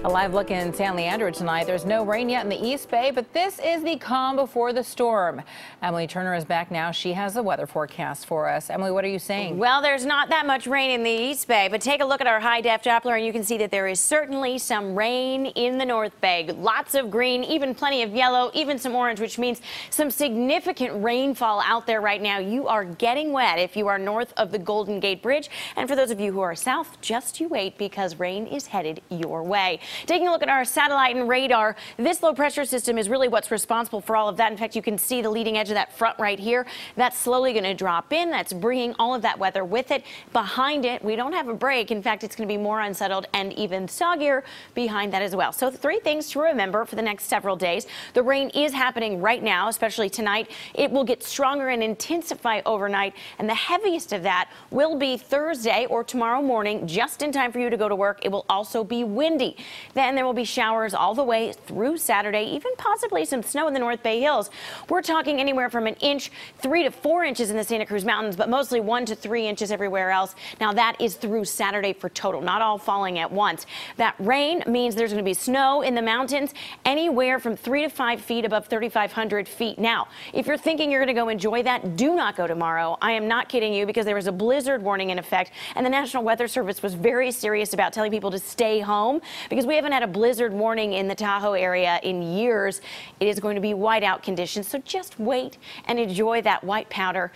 A live look in San Leandro tonight. There's no rain yet in the East Bay, but this is the calm before the storm. Emily Turner is back now. She has the weather forecast for us. Emily, what are you saying? Well, there's not that much rain in the East Bay, but take a look at our high-def Doppler and you can see that there is certainly some rain in the North Bay. Lots of green, even plenty of yellow, even some orange, which means some significant rainfall out there right now. You are getting wet if you are north of the Golden Gate Bridge. And for those of you who are south, just you wait because rain is headed your way. Taking a look at our satellite and radar, this low pressure system is really what's responsible for all of that. In fact, you can see the leading edge of that front right here. That's slowly going to drop in. That's bringing all of that weather with it. Behind it, we don't have a break. In fact, it's going to be more unsettled and even soggier behind that as well. So three things to remember for the next several days. The rain is happening right now, especially tonight. It will get stronger and intensify overnight. And the heaviest of that will be Thursday or tomorrow morning, just in time for you to go to work. It will also be windy. Then there will be showers all the way through Saturday, even possibly some snow in the North Bay Hills. We're talking anywhere from an inch, 3 to 4 inches in the Santa Cruz Mountains, but mostly 1 to 3 inches everywhere else. Now that is through Saturday for total, not all falling at once. That rain means there's going to be snow in the mountains anywhere from 3 to 5 feet above 3,500 feet. Now, if you're thinking you're going to go enjoy that, do not go tomorrow. I am not kidding you because there was a blizzard warning in effect, and the National Weather Service was very serious about telling people to stay home because we haven't had a blizzard warning in the Tahoe area in years. It is going to be whiteout conditions, so just wait and enjoy that white powder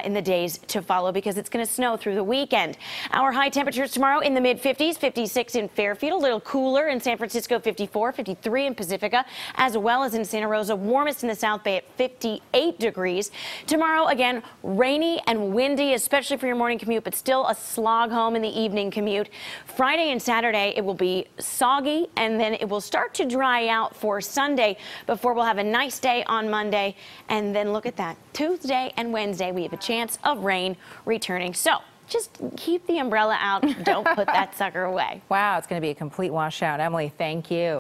in the days to follow because it's going to snow through the weekend. Our high temperatures tomorrow in the mid-50s, 56 in Fairfield, a little cooler in San Francisco, 54, 53 in Pacifica, as well as in Santa Rosa, warmest in the South Bay at 58 degrees. Tomorrow, again, rainy and windy, especially for your morning commute, but still a slog home in the evening commute. Friday and Saturday, it will be soggy, and then it will start to dry out for Sunday before we'll have a nice day on Monday. And then look at that. Tuesday and Wednesday, we have a chance of rain returning. So just keep the umbrella out. Don't put that sucker away. Wow, it's going to be a complete washout. Emily, thank you.